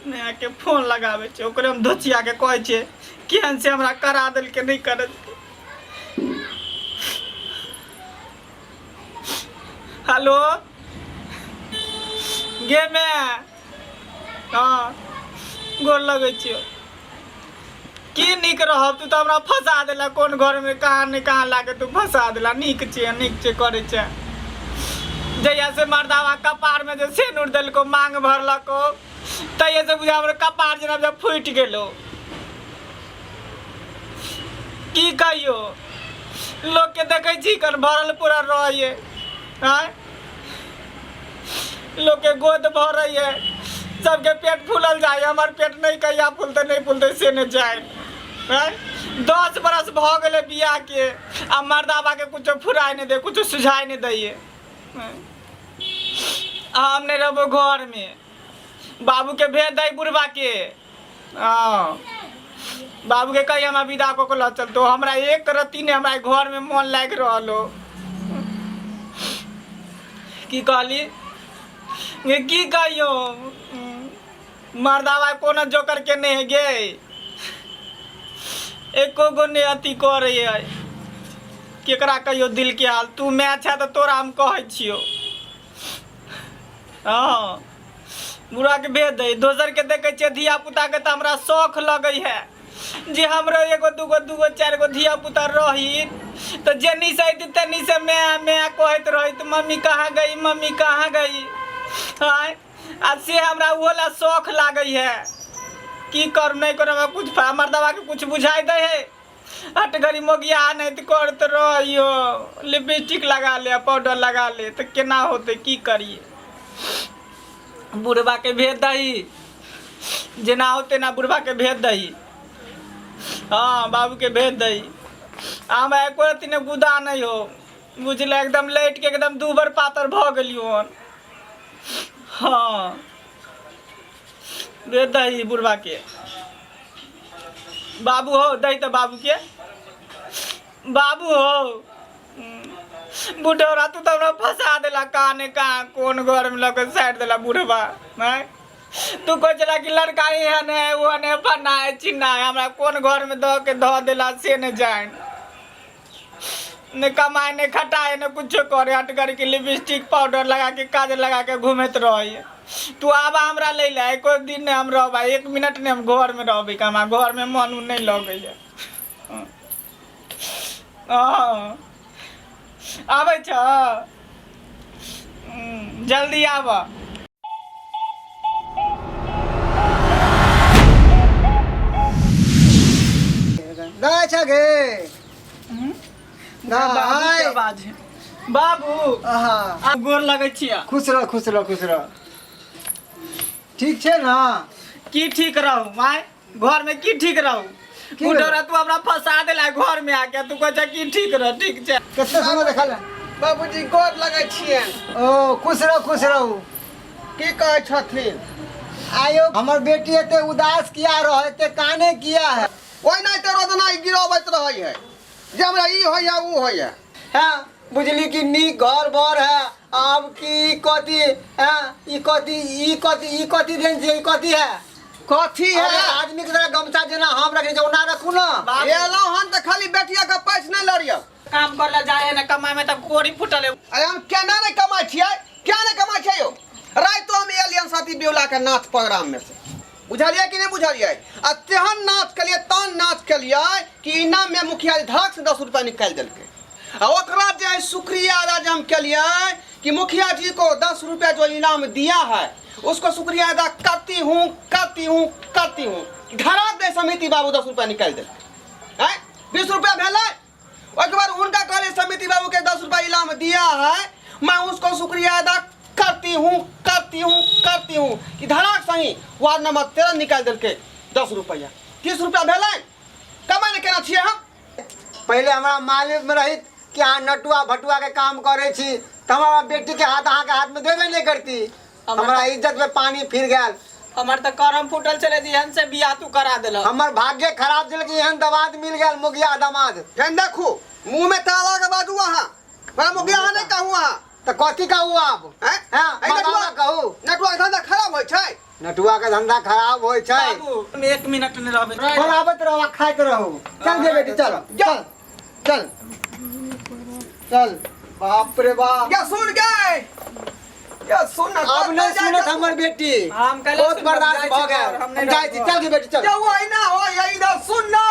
मैं के फोन लगावे छे ओकरे हम धोचिया के कहै छे केहन से हमरा करा देल के नहीं करे। हेलो गे मैं हाँ गोर लगे छियो की निक रहब तू तो हमरा फंसा देला कौन घर में कहाँ नहीं कहाँ लाके तू फंसा देला। नीक छे करे छे जैया से मर्दावा कपार में जो सेनुर दिल को मांग भरलको तैया से बुझा हमर कपार जना जब फूट गेलो की कहियो लोग के देखे छी कर भरल पूरा रहिए लोग के गोद भर रही है सबके पेट फूलल जाए हमार पेट नहीं कहिया फूलते से नहीं जाए। 10 बरस भ गए बियाह के अब मर्दाबा के कुछ फुराई नहीं दे कुछ सुझाई नहीं दिए। हम नहीं रहो घर में बाबू के भेज दे बुढ़वा के बाबू के कही हम विदा को चल तो हमरा एक रत्ती ने हमारे घर में मन लाग रहा की कहली की कहियो मर्दावा कोनो जोकर के नहीं गे एको गो ने अति करे केकरा कहियो दिल के हाल तू मैच है तो तोरा हम कहे छियो। हाँ बुढ़ा के भेज दे दोसर के देखे छे धिया पुता के तो हमरा शौक लगे है जे हमरो एगो दूगो 4 गो धिया पुता रही तो जेनी से तेनी से मैं कहत रही तो मम्मी कहाँ गई हाँ से हमरा वाला शौक लागे है की कर नहीं कर कुछ मर्दवा के कुछ बुझाई दे है हट घड़ी मोगिया नहीं तो करते रहियो लिपस्टिक लगा ले पाउडर लगा ले तो केना होते की करिए। बुढ़वा के भेज दही जेना होते ना बुढ़वा के भेज दही हाँ बाबू के भेज दही हम एको रत्ती ने गुदा नहीं हो बुझल एकदम लेट के एकदम दूबर पातर भ गलियो हन। हाँ भेज दही बुढ़वा के बाबू हो दही तो बाबू के बाबू हो बुढ़ौरा तू तो फंसा देला कहाँ कहाँ कौन घर में लग साइड देला बुढ़वा तू कह चला कि लड़का एहन है वो है फना है चिन्ना है हमरा कौन घर में दह के धो देला से न जाए न कमाए न खटाए न कुछ करे हटकर के लिपस्टिक पाउडर लगा के काजल लगा के घूमत रही तू आब हमरा ले ला एको दिन हम रह 1 मिनट ने हम घर में रहबे हमारा घर में मन नहीं लगे आबै छ जल्दी आब बाबू गोर लगे छिया खुश रह ठीक छे ना की ठीक रहू माय घर में की ठीक रहू बुढ़ौरा तू हमरा फंसा देला घर में आके तू कह की ठीक रह ठीक छे कितना समय देखल बाबूजी गोर लगे छिए ओ खुश रहू की कहे छथिन आयो हमर बेटी एते उदास किया रहे ते काने किया है ओइ नहीं ते रोदना गिरावत रही है जे हमरा ई होया ऊ होया हां बुझली कि नी घर बर है अब की कथी है ई कथी देन जे कथी है कथी है आदमी के तरह गमछा जेना हम रखने जो ना रखू ना एलो हन त खाली बेटिया के पैस नहीं लड़ियो काम करला जाए ना कमाए में त कोरी फुटल है अरे हम केना नहीं कमाई छिए क्या नहीं कमाई छिए यो रात तो हम एलियन साथी बेउला के नाच प्रोग्राम में से बुझलिए कि नहीं बुझलिए आ तेहन नाच के लिए तन नाच के लिए कि इनाम में मुखिया जी धड़क से 10 रुपया निकाल देलके आ ओकरा जे शुक्रिया अदा हम के लिए कि मुखिया जी को 10 रुपया जो इनाम दिया है उसको शुक्रिया अदा करती हूँ धड़क दे समिति बाबू 10 रुपया निकाल दे 20 रुपया भेले एक बार उनका कहले समिति बाबू के 10 रुपया इनाम दिया है मैं उसको शुक्रिया अदा करती हूँ कि धड़क सही वार्ड नंबर 13 निकाल देलके 10 रुपया 30 रुपया भेले कमाई केना छिए हम पहले हमारा मालिक में रही कि हाँ नटुआ भटुआ के काम करे छी तो हमारा बेटी के हाथ में देवे नहीं करती हमारा इज्जत में पानी फिर गया हमार त करम फुटल चले दिहन से बियाह तू करा देला हमार भाग्य खराब दिल कि एहन दामाद मिल गया मुखिया दामाद जन देखो मुंह में ताला के बाजू वहां बड़ा मुखिया नहीं कहूं वहां तो कथी कहू अब हैं? हाँ, ऐ नटुआ बतावा कहू नटुआ के धंधा खराब होइ छै। नटुआ के धंधा खराब होइ छै। बाबू हम 1 मिनट नहीं रहबे। बराबर रहो खाइत रहो। चल जे बेटी चल चल चल चल। बाप रे बाप क्या सुन गए क्या सुन अब नहीं सुनत हमर बेटी। हम कहले बहुत बर्दाश्त भ गेल। हम जाइ छी चल के बेटी चल। क्या हुआ ना हो या इधर सुन ना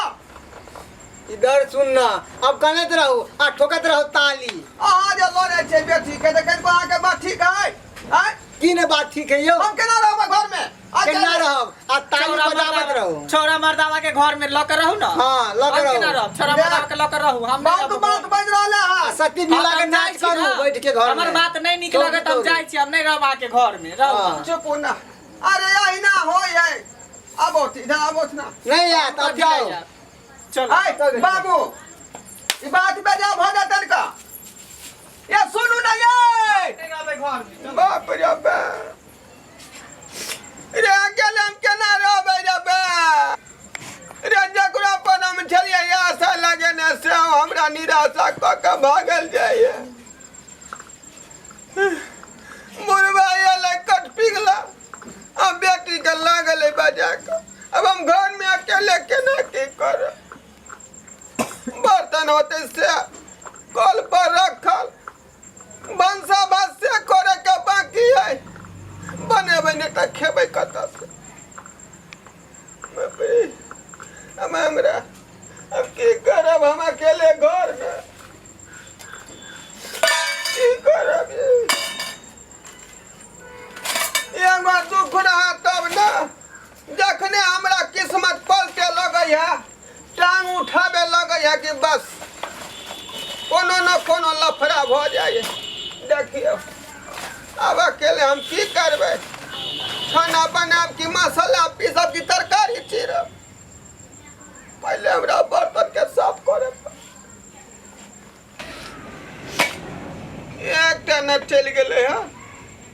इधर सुनना अब कनत रहो आ ठोकत रहो ताली। अहाँ जे लड़े छै बेटी के देखे को अहाँ के बात ठीक है हैं? की ने बात ठीक है यो हम केना रहब घर में केना रहब आ ताली बजावत रहो। छोरा मर्दावा के घर में लकर रहू ना। हाँ, लकर हम केना रहू। रहब? छोरा मर्दावा के लकर रहू। हम नहीं बात रहब। बात बज रहले है सती मिला के नाच करू बैठ के घर में। हमर बात नहीं निक लगे त हम जाइ छी। हम नहीं रहब आके घर में। रहू हाँ। ना। चुप ना अरे यही ना हो ये अब इधर अब ना नहीं यार तब जाओ। चलो आय बाबू ई बात पे जा भ जा तनका ये सुनू ना ये नहीं रहबे घर में। बाप रे बाप रे अकेले हम केना रहबै रे बे रे जकरा पर हम छलिए आशा लगे ने से हमरा निराशा क के भागल जाइए मुरबा ये कट पिघला अब बेटी के लागल है बजा के अब हम घर में अकेले केना की कर बर्तन होते से कल पर रखल बंसा भात से करे के बाकी है बनेबै नहीं तो खेबै कतऽ से बाप रे हम हमरा अब की करब हम अकेले घर में की करब एगो दुख रहा तब ना जखने हमरा किस्मत पलटे लगै है टांग उठाबे लगै है कि बस कोनो न कोनो लफड़ा भ जाए देखियो अब अकेले हम की करबै खाना बनाब कि मसाला पीसब कि तरकारी चीरब पहले हमरा बर्तन के साफ करे एकटा न चलि गेलै है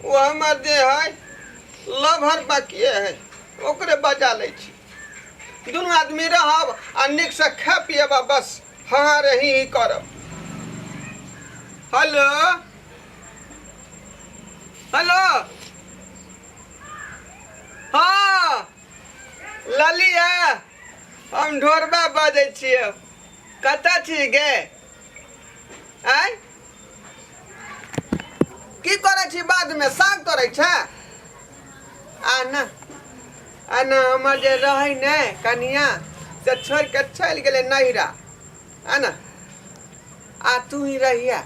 वो हमर जे है लभर बाकिए है ओकरे बजा लै छी दुनू आदमी रहब आ नीक से खा पिएब बस हाँ रही ही करब। हेलो हेलो हाँ ललिया हम ढोरबा बजै छियै कतऽ छी गे आय की करै छी बादमे साग तोड़ै छै आ ना हमर जे रहै ने कनिया से छोड़ के चलि गेलै नहिरा आ ना आ तू ही रहिया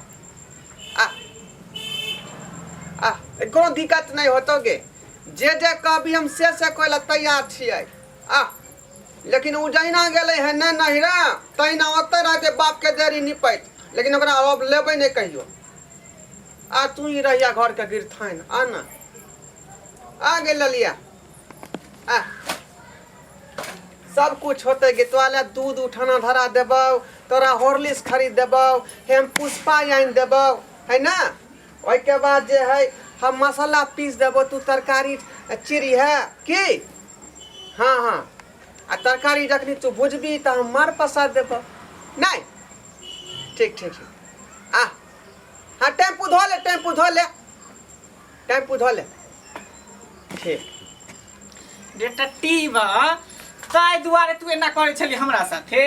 आ कोनो दिक्कत नहीं होतो गे जे कहबी हम से कोई ला तैयार छियै आ लेकिन उ जहिना गेलै है ने नहिरा तहिना ओतै रह के बाप के देरी निपैत लेकिन ओकरा अब लेबै नहीं कहियो आ तू ही रहिया घर के गिरथाइन आ ना आ गे ललिया आ सब कुछ होते गे तोरा दूध उठाना धरा देबौ तोरा हॉर्लिक्स खरीद देबौ हम पुष्पा आनि देबौ है ना ओइ के बाद जे है हम मसाला पीस देबौ तू तरकारी चिरी है की हाँ हाँ आ तरकारी जखनी तू भुजबी तो हम मार पसार देबौ नहीं ठीक ठीक ठीक आ हाँ टेम्पू धो ले टेम्पू धो ले ठीक रे टट्टी बा ताय दुआरे तू एना करे छली हमरा साथे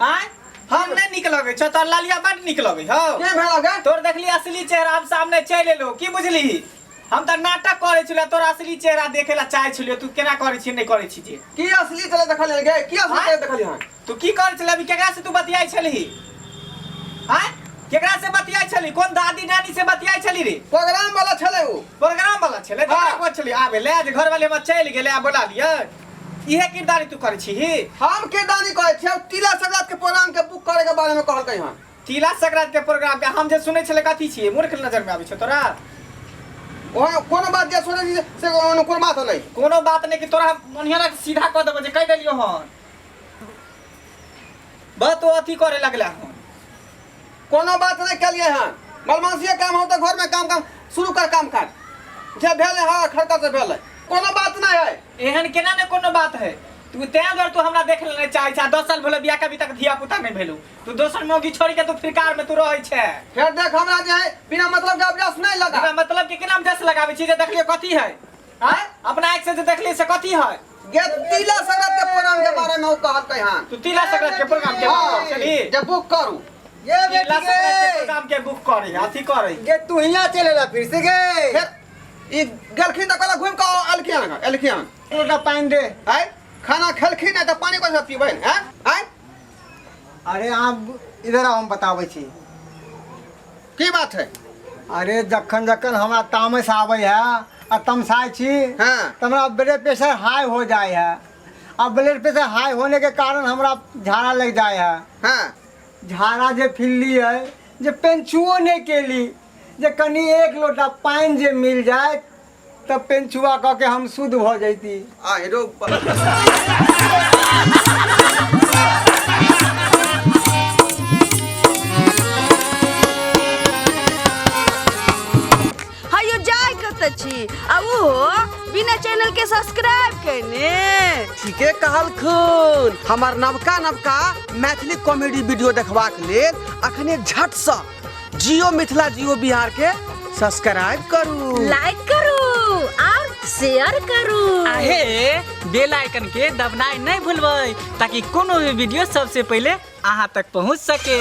आय हम नहीं निक लगे छ तोर लालिया बड निक लगे हो के भेल गे तोर देखली असली चेहरा अब सामने चल एलो की बुझली हम त नाटक करे छलिए तोर असली चेहरा देखेला चाहे छलिए तू केना करे छी नहीं करे छी जे की असली चले देखल गे की असली चले देखली हां तू की करे छली अभी केकरा से तू बतियाई छली आय केकरा से बतियाई छली कोन दादी नानी से बतियाई छली रे प्रोग्राम वाला छले उ प्रोग्राम वाला छले हाँ। देखा को छली आबे ले आज घर वाले में चल गेले आ बोला लिया इहे किरदारी तू करे छी हम के दानी कहै छै तिला संक्रांत के प्रोग्राम के बुक करे के बारे में कहलकै हां तिला संक्रांत के प्रोग्राम के हम जे सुनै छले कथी छिए मूर्ख नजर में आबै छ तोरा ओह कोनो बात जे सुनै छी से कोनो बात नहीं कोनो बात नहीं कि तोरा मनिहरा के सीधा क देबो जे कह देलियो हन बस तो अथी करे लगला हन कोनो बात नहीं कलिए हां बलमासिया काम हो तो घर में काम शुरू कर काम काज जे भेले हां खरका से भेले कोनो बात नहीं है एहन केना ने कोनो बात है तू तें अगर तू हमरा देख लेने चाहे छा 10 साल भेलो बियाह के अभी तक धिया पुता नहीं भेलू तू दोसर मौगी छोड़ के तू फिर कार में तू रहै छे फिर देख हमरा जे है बिना मतलब के अभ्यास नहीं लगा बिना मतलब के नाम जस लगावे छी जे देखलिए कथी है हैं अपना आंख से जे देखलिए से कथी है गे तिला संगत के प्रोग्राम के बारे में वो कहत कहि हां तू तिला संक्रांत के प्रोग्राम के बात कर चली जब बुक करू ये तिला बेटी संक्रांत के गे प्रोग्राम के बुक करे अथी करे ये तू हिया चलेला फिर से गे फिर ई गलखिन त कला घूम के अलखियान लोटा पानी दे है खाना खलखिन है त पानी कैसे पीबै हैं हैं अरे आप इधर आओ हम बताबै छी की बात है अरे जखन जखन हमरा तामस आबै है आ तमसाई छी हां तो हमरा ब्लड प्रेशर हाई हो जाए है अब ब्लड प्रेशर हाई होने के कारण हमरा झाड़ा लग जाए है हां झाड़ा जे फिल्ली है जे पेंचुओ नहीं केली जे कनी एक लोटा पानी जे मिल जाए तब पेंचुआ कह के हम शुद्ध हो जैती आ हेरो हायो जाय कत छी आ वो बिना चैनल के सब्सक्राइब करने ठीके कहलखुन हमार नवका मैथिली कॉमेडी वीडियो देखबाक लेल अखने झट से जियो मिथिला जियो बिहार के सब्सक्राइब करू लाइक करू और शेयर करू आहे बेल आइकन के दबनाई नहीं भूलबै ताकि कोनो भी वीडियो सबसे पहले अहाँ तक पहुंच सके।